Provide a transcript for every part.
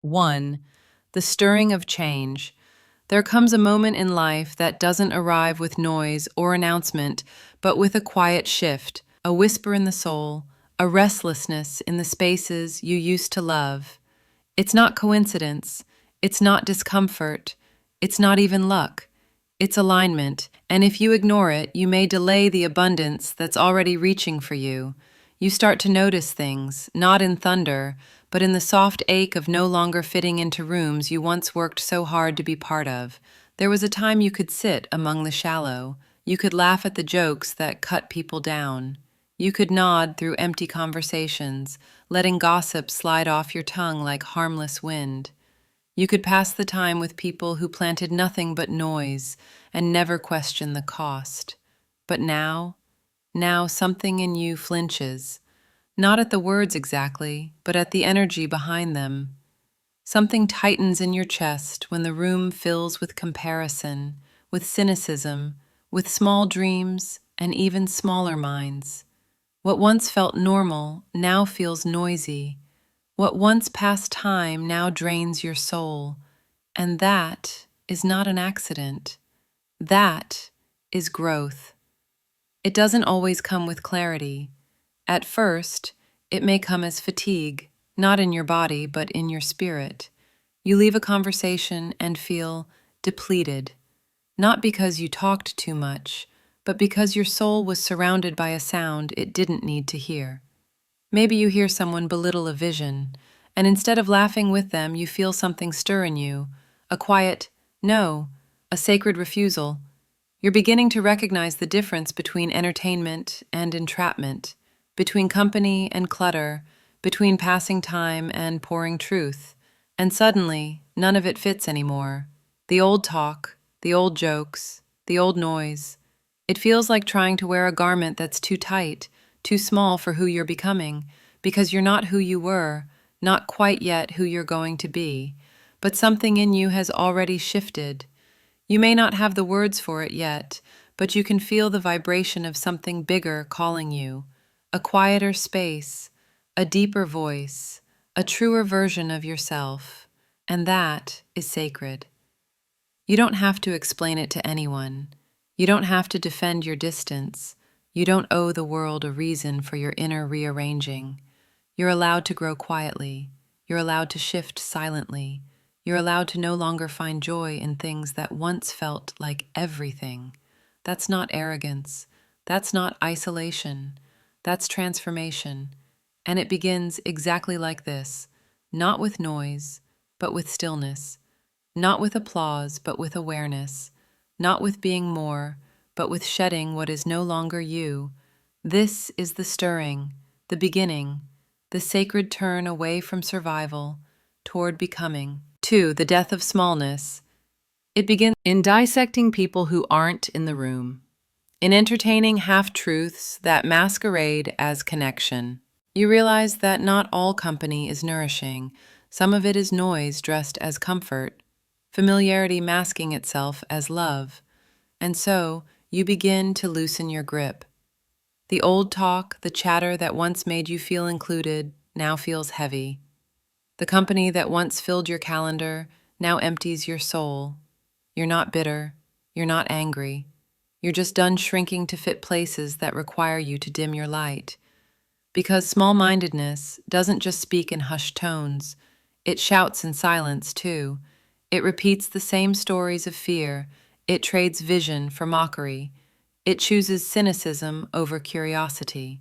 1. The stirring of change. There comes a moment in life that doesn't arrive with noise or announcement, but with a quiet shift, a whisper in the soul, a restlessness in the spaces you used to love. It's not coincidence, it's not discomfort, it's not even luck. It's alignment, and if you ignore it, you may delay the abundance that's already reaching for you. You start to notice things, not in thunder, but in the soft ache of no longer fitting into rooms you once worked so hard to be part of. There was a time you could sit among the shallow. You could laugh at the jokes that cut people down. You could nod through empty conversations, letting gossip slide off your tongue like harmless wind. You could pass the time with people who planted nothing but noise and never questioned the cost. But now something in you flinches, not at the words exactly, but at the energy behind them. Something tightens in your chest when the room fills with comparison, with cynicism, with small dreams, and even smaller minds. What once felt normal now feels noisy. What once passed time now drains your soul. And that is not an accident. That is growth. It doesn't always come with clarity. At first, it may come as fatigue, not in your body, but in your spirit. You leave a conversation and feel depleted, not because you talked too much, but because your soul was surrounded by a sound it didn't need to hear. Maybe you hear someone belittle a vision, and instead of laughing with them, you feel something stir in you, a quiet no, a sacred refusal. You're beginning to recognize the difference between entertainment and entrapment, between company and clutter, between passing time and pouring truth. And suddenly, none of it fits anymore. The old talk, the old jokes, the old noise. It feels like trying to wear a garment that's too tight, too small for who you're becoming, because you're not who you were, not quite yet who you're going to be. But something in you has already shifted. You may not have the words for it yet, but you can feel the vibration of something bigger calling you, a quieter space, a deeper voice, a truer version of yourself, and that is sacred. You don't have to explain it to anyone. You don't have to defend your distance. You don't owe the world a reason for your inner rearranging. You're allowed to grow quietly. You're allowed to shift silently. You're allowed to no longer find joy in things that once felt like everything. That's not arrogance. That's not isolation. That's transformation. And it begins exactly like this, not with noise, but with stillness. Not with applause, but with awareness. Not with being more, but with shedding what is no longer you. This is the stirring, the beginning, the sacred turn away from survival toward becoming. 2. The death of smallness. It begins in dissecting people who aren't in the room, in entertaining half-truths that masquerade as connection. You realize that not all company is nourishing. Some of it is noise dressed as comfort, familiarity masking itself as love. And so, you begin to loosen your grip. The old talk, the chatter that once made you feel included, now feels heavy. The company that once filled your calendar now empties your soul. You're not bitter. You're not angry. You're just done shrinking to fit places that require you to dim your light. Because small-mindedness doesn't just speak in hushed tones. It shouts in silence, too. It repeats the same stories of fear. It trades vision for mockery. It chooses cynicism over curiosity.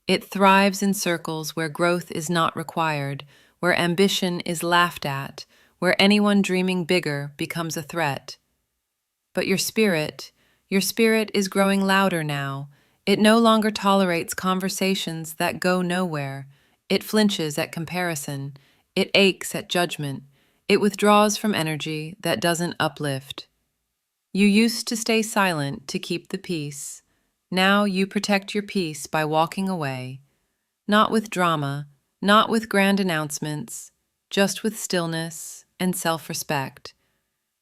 It thrives in circles where growth is not required, where ambition is laughed at, where anyone dreaming bigger becomes a threat. But your spirit is growing louder now. It no longer tolerates conversations that go nowhere. It flinches at comparison. It aches at judgment. It withdraws from energy that doesn't uplift. You used to stay silent to keep the peace. Now you protect your peace by walking away. Not with drama, not with grand announcements, just with stillness and self-respect.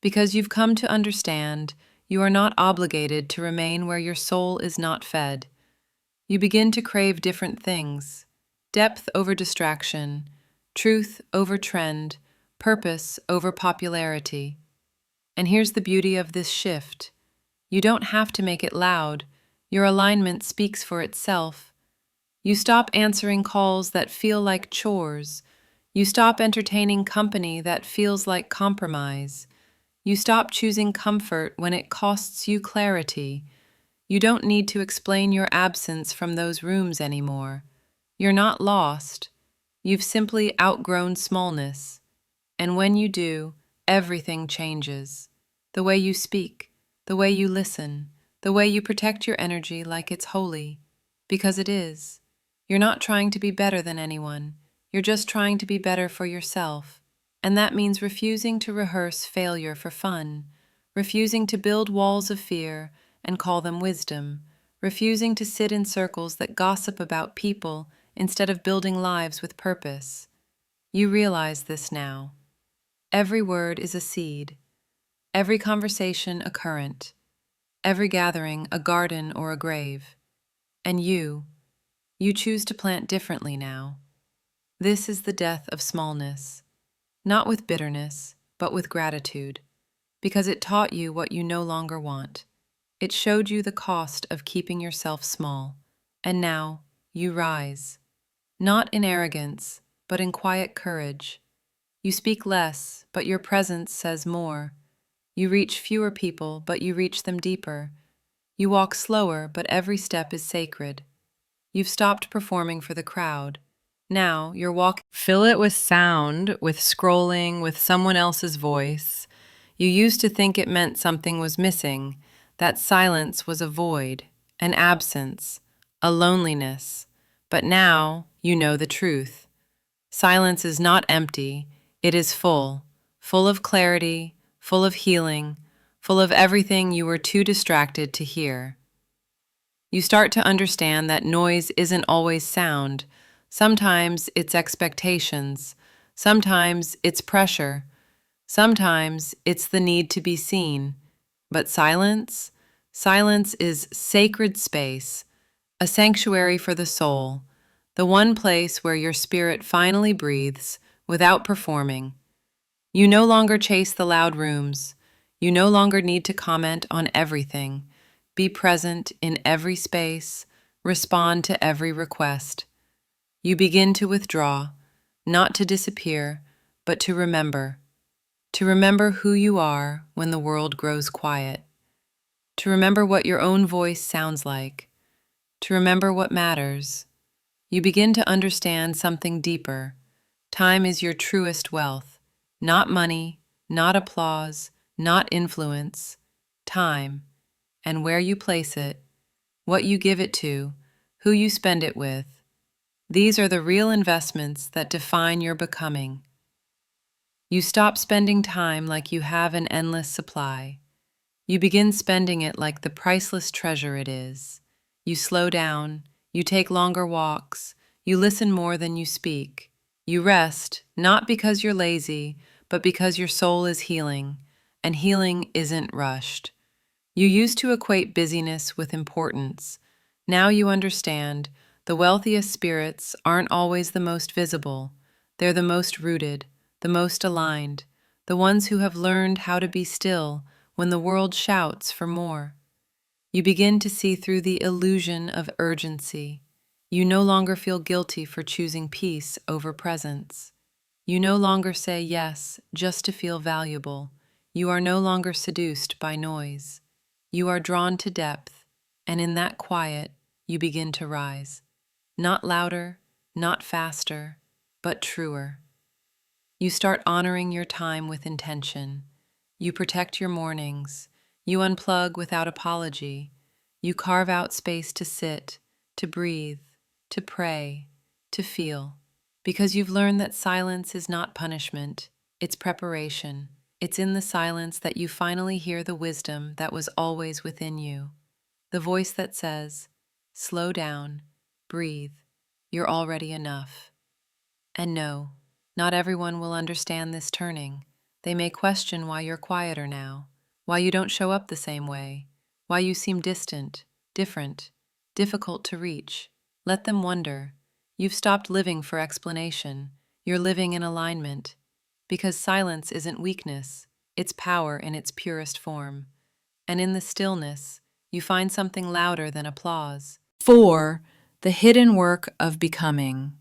Because you've come to understand you are not obligated to remain where your soul is not fed. You begin to crave different things: depth over distraction, truth over trend, purpose over popularity. And here's the beauty of this shift. You don't have to make it loud. Your alignment speaks for itself. You stop answering calls that feel like chores. You stop entertaining company that feels like compromise. You stop choosing comfort when it costs you clarity. You don't need to explain your absence from those rooms anymore. You're not lost. You've simply outgrown smallness. And when you do, everything changes. The way you speak, the way you listen, the way you protect your energy like it's holy. Because it is. You're not trying to be better than anyone. You're just trying to be better for yourself. And that means refusing to rehearse failure for fun, refusing to build walls of fear and call them wisdom, refusing to sit in circles that gossip about people instead of building lives with purpose. You realize this now. Every word is a seed, every conversation a current, every gathering a garden or a grave. And you choose to plant differently now. This is the death of smallness, not with bitterness, but with gratitude, because it taught you what you no longer want. It showed you the cost of keeping yourself small, and now you rise, not in arrogance, but in quiet courage. You speak less, but your presence says more. You reach fewer people, but you reach them deeper. You walk slower, but every step is sacred. You've stopped performing for the crowd. Now you're walking. Fill it with sound, with scrolling, with someone else's voice. You used to think it meant something was missing, that silence was a void, an absence, a loneliness. But now you know the truth. Silence is not empty, it is full, full of clarity, full of healing, full of everything you were too distracted to hear. You start to understand that noise isn't always sound. Sometimes it's expectations. Sometimes it's pressure. Sometimes it's the need to be seen. But silence? Silence is sacred space, a sanctuary for the soul, the one place where your spirit finally breathes without performing. You no longer chase the loud rooms. You no longer need to comment on everything. Be present in every space. Respond to every request. You begin to withdraw, not to disappear, but to remember. To remember who you are when the world grows quiet. To remember what your own voice sounds like. To remember what matters. You begin to understand something deeper. Time is your truest wealth. Not money, not applause, not influence. Time, and where you place it, what you give it to, who you spend it with. These are the real investments that define your becoming. You stop spending time like you have an endless supply. You begin spending it like the priceless treasure it is. You slow down, you take longer walks, you listen more than you speak. You rest, not because you're lazy, but because your soul is healing, and healing isn't rushed. You used to equate busyness with importance. Now you understand the wealthiest spirits aren't always the most visible. They're the most rooted, the most aligned, the ones who have learned how to be still when the world shouts for more. You begin to see through the illusion of urgency. You no longer feel guilty for choosing peace over presence. You no longer say yes just to feel valuable. You are no longer seduced by noise. You are drawn to depth, and in that quiet, you begin to rise. Not louder, not faster, but truer. You start honoring your time with intention. You protect your mornings. You unplug without apology. You carve out space to sit, to breathe, to pray, to feel. Because you've learned that silence is not punishment, it's preparation. It's in the silence that you finally hear the wisdom that was always within you. The voice that says, slow down, breathe, you're already enough. And no, not everyone will understand this turning. They may question why you're quieter now, why you don't show up the same way, why you seem distant, different, difficult to reach. Let them wonder. You've stopped living for explanation. You're living in alignment. Because silence isn't weakness, it's power in its purest form. And in the stillness, you find something louder than applause. 4. The hidden work of becoming.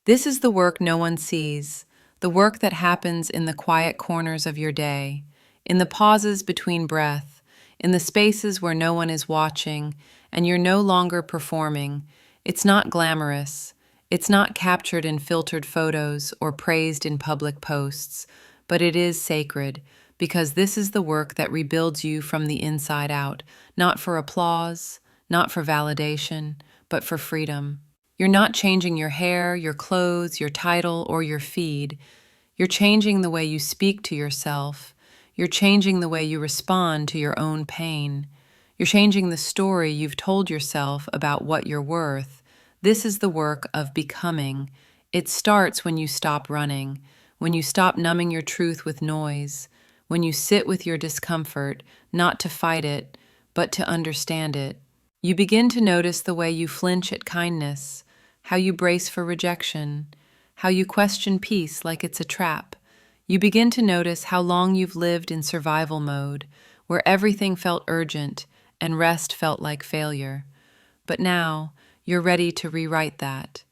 This is the work no one sees, the work that happens in the quiet corners of your day, in the pauses between breath, in the spaces where no one is watching, and you're no longer performing. It's not glamorous. It's not captured in filtered photos or praised in public posts, but it is sacred, because this is the work that rebuilds you from the inside out, not for applause, not for validation, but for freedom. You're not changing your hair, your clothes, your title, or your feed. You're changing the way you speak to yourself. You're changing the way you respond to your own pain. You're changing the story you've told yourself about what you're worth. This is the work of becoming. It starts when you stop running, when you stop numbing your truth with noise, when you sit with your discomfort, not to fight it, but to understand it. You begin to notice the way you flinch at kindness, how you brace for rejection, how you question peace like it's a trap. You begin to notice how long you've lived in survival mode, where everything felt urgent and rest felt like failure. But now, you're ready to rewrite that.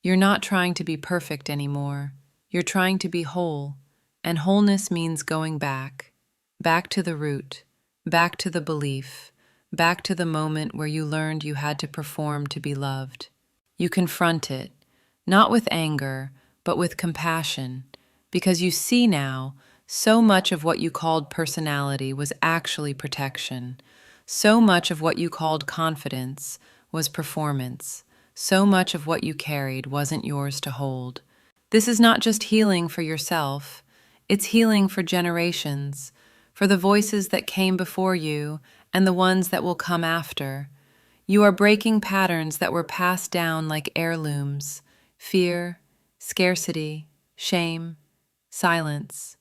You're not trying to be perfect anymore. You're trying to be whole, and wholeness means going back. Back to the root, back to the belief, back to the moment where you learned you had to perform to be loved. You confront it, not with anger, but with compassion, because you see now so much of what you called personality was actually protection. So much of what you called confidence was performance. So much of what you carried wasn't yours to hold. This is not just healing for yourself, it's healing for generations, for the voices that came before you and the ones that will come after. You are breaking patterns that were passed down like heirlooms: fear, scarcity, shame, silence.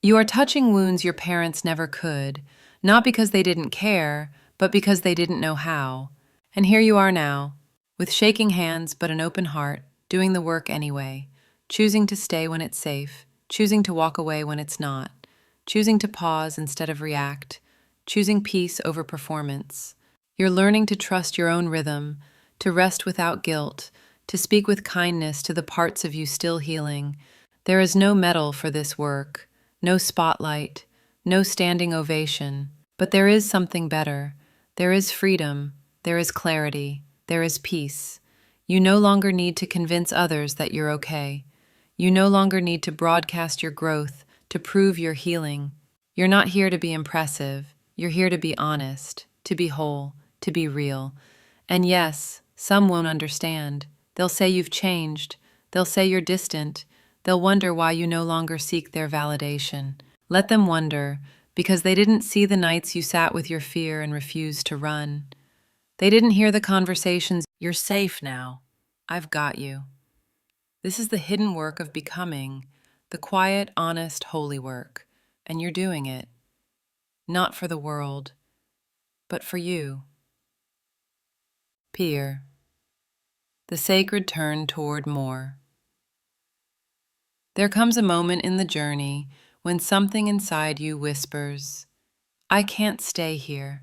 You are touching wounds your parents never could, not because they didn't care, but because they didn't know how. And here you are now, with shaking hands but an open heart, doing the work anyway, choosing to stay when it's safe, choosing to walk away when it's not, choosing to pause instead of react, choosing peace over performance. You're learning to trust your own rhythm, to rest without guilt, to speak with kindness to the parts of you still healing. There is no medal for this work, no spotlight, no standing ovation, but there is something better. There is freedom, there is clarity, there is peace. You no longer need to convince others that you're okay. You no longer need to broadcast your growth to prove you're healing. You're not here to be impressive. You're here to be honest, to be whole, to be real. And yes, some won't understand. They'll say you've changed. They'll say you're distant. They'll wonder why you no longer seek their validation. Let them wonder, because they didn't see the nights you sat with your fear and refused to run. They didn't hear the conversations, "You're safe now. I've got you." This is the hidden work of becoming, the quiet, honest, holy work. And you're doing it, not for the world, but for you. Peer. The sacred turn toward more. There comes a moment in the journey when something inside you whispers, "I can't stay here."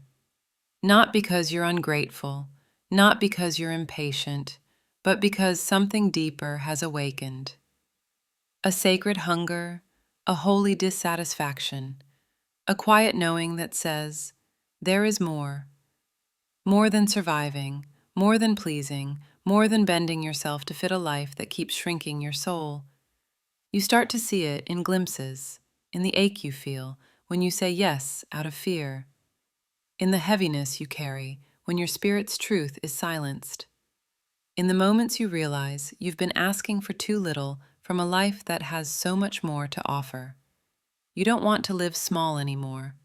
Not because you're ungrateful, not because you're impatient, but because something deeper has awakened. A sacred hunger, a holy dissatisfaction, a quiet knowing that says, there is more. More than surviving, more than pleasing, more than bending yourself to fit a life that keeps shrinking your soul. You start to see it in glimpses, in the ache you feel when you say yes out of fear, in the heaviness you carry when your spirit's truth is silenced, in the moments you realize you've been asking for too little from a life that has so much more to offer. You don't want to live small anymore.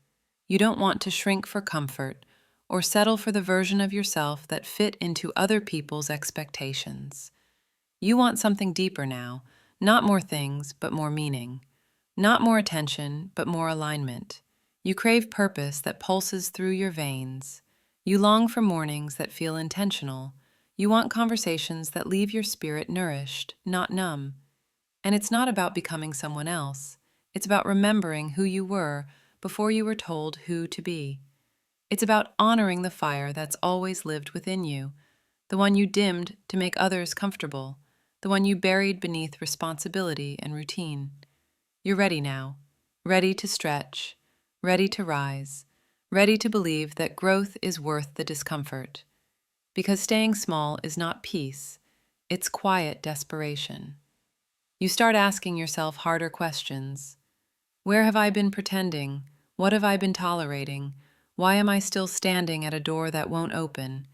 You don't want to shrink for comfort or settle for the version of yourself that fit into other people's expectations. You want something deeper now, not more things, but more meaning. Not more attention, but more alignment. You crave purpose that pulses through your veins. You long for mornings that feel intentional. You want conversations that leave your spirit nourished, not numb. And it's not about becoming someone else. It's about remembering who you were before you were told who to be. It's about honoring the fire that's always lived within you, the one you dimmed to make others comfortable, the one you buried beneath responsibility and routine. You're ready now, ready to stretch, ready to rise, ready to believe that growth is worth the discomfort. Because staying small is not peace, it's quiet desperation. You start asking yourself harder questions. Where have I been pretending? What have I been tolerating? Why am I still standing at a door that won't open?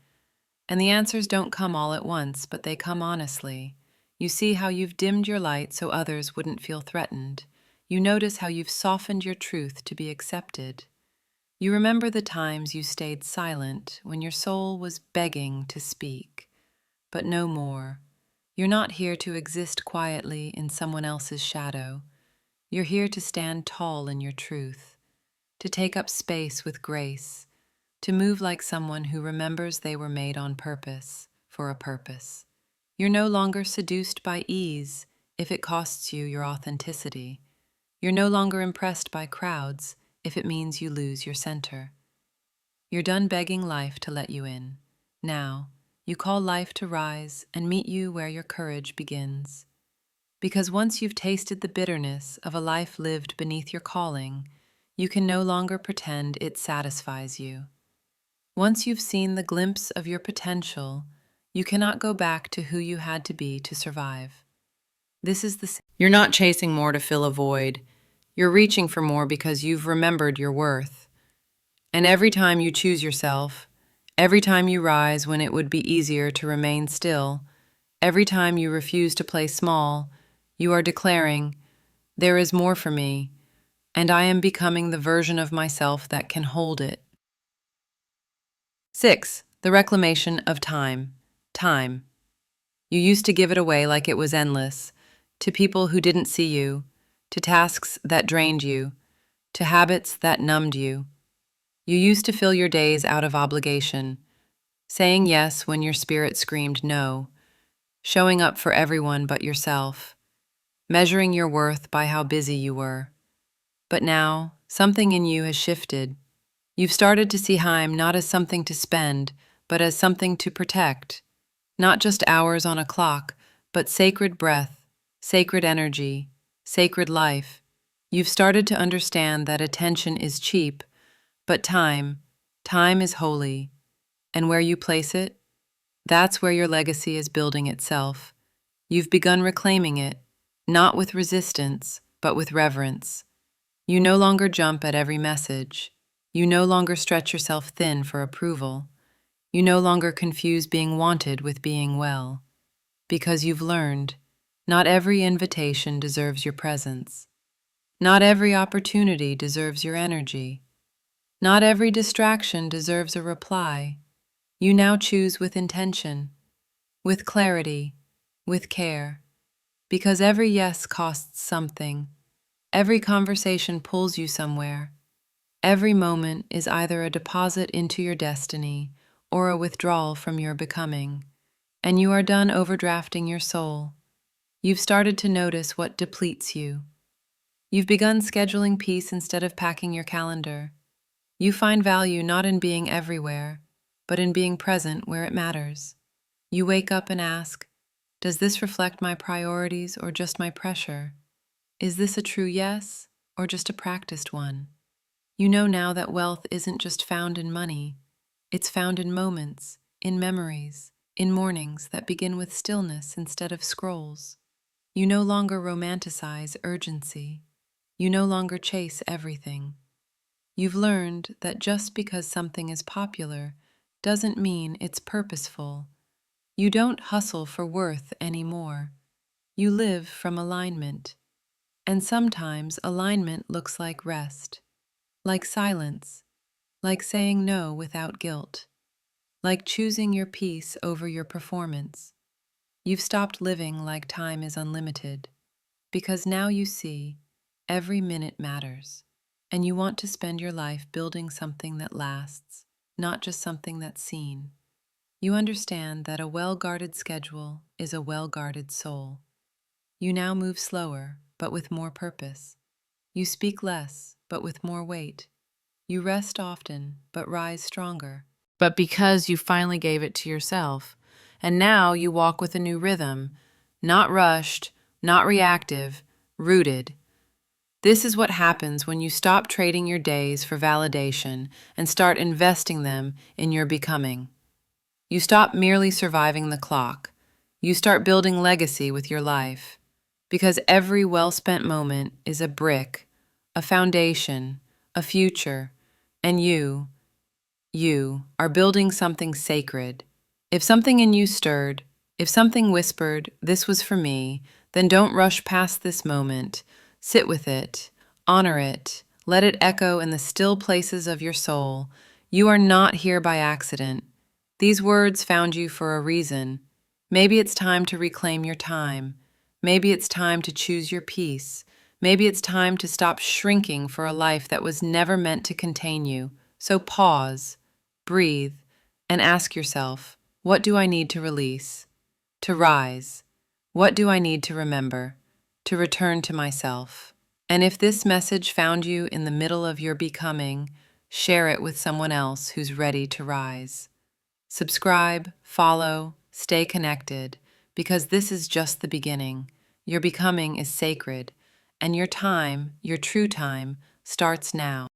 And the answers don't come all at once, but they come honestly. You see how you've dimmed your light so others wouldn't feel threatened. You notice how you've softened your truth to be accepted. You remember the times you stayed silent when your soul was begging to speak. But no more. You're not here to exist quietly in someone else's shadow. You're here to stand tall in your truth, to take up space with grace, to move like someone who remembers they were made on purpose, for a purpose. You're no longer seduced by ease if it costs you your authenticity. You're no longer impressed by crowds if it means you lose your center. You're done begging life to let you in. Now, you call life to rise and meet you where your courage begins. Because once you've tasted the bitterness of a life lived beneath your calling, you can no longer pretend it satisfies you. Once you've seen the glimpse of your potential, you cannot go back to who you had to be to survive. You're not chasing more to fill a void. You're reaching for more because you've remembered your worth. And every time you choose yourself, every time you rise when it would be easier to remain still, every time you refuse to play small, you are declaring, "There is more for me, and I am becoming the version of myself that can hold it." 6. The reclamation of time. Time. You used to give it away like it was endless, to people who didn't see you, to tasks that drained you, to habits that numbed you. You used to fill your days out of obligation, saying yes when your spirit screamed no, showing up for everyone but yourself, measuring your worth by how busy you were. But now, something in you has shifted. You've started to see time not as something to spend, but as something to protect. Not just hours on a clock, but sacred breath, sacred energy, sacred life. You've started to understand that attention is cheap, but time is holy. And where you place it, that's where your legacy is building itself. You've begun reclaiming it, not with resistance, but with reverence. You no longer jump at every message. You no longer stretch yourself thin for approval. You no longer confuse being wanted with being well. Because you've learned, not every invitation deserves your presence. Not every opportunity deserves your energy. Not every distraction deserves a reply. You now choose with intention, with clarity, with care. Because every yes costs something. Every conversation pulls you somewhere. Every moment is either a deposit into your destiny or a withdrawal from your becoming. And you are done overdrafting your soul. You've started to notice what depletes you. You've begun scheduling peace instead of packing your calendar. You find value not in being everywhere, but in being present where it matters. You wake up and ask, does this reflect my priorities or just my pressure? Is this a true yes or just a practiced one? You know now that wealth isn't just found in money. It's found in moments, in memories, in mornings that begin with stillness instead of scrolls. You no longer romanticize urgency. You no longer chase everything. You've learned that just because something is popular doesn't mean it's purposeful. You don't hustle for worth anymore. You live from alignment. And sometimes alignment looks like rest, like silence, like saying no without guilt, like choosing your peace over your performance. You've stopped living like time is unlimited, because now you see every minute matters, and you want to spend your life building something that lasts, not just something that's seen. You understand that a well-guarded schedule is a well-guarded soul. You now move slower, but with more purpose. You speak less, but with more weight. You rest often, but rise stronger. But because you finally gave it to yourself, and now you walk with a new rhythm, not rushed, not reactive, rooted. This is what happens when you stop trading your days for validation and start investing them in your becoming. You stop merely surviving the clock. You start building legacy with your life. Because every well-spent moment is a brick, a foundation, a future, and you are building something sacred. If something in you stirred, if something whispered, "This was for me," then don't rush past this moment. Sit with it, honor it, let it echo in the still places of your soul. You are not here by accident. These words found you for a reason. Maybe it's time to reclaim your time. Maybe it's time to choose your peace. Maybe it's time to stop shrinking for a life that was never meant to contain you. So pause, breathe, and ask yourself, what do I need to release? To rise? What do I need to remember? To return to myself? And if this message found you in the middle of your becoming, share it with someone else who's ready to rise. Subscribe, follow, stay connected, because this is just the beginning. Your becoming is sacred, and your time, your true time, starts now.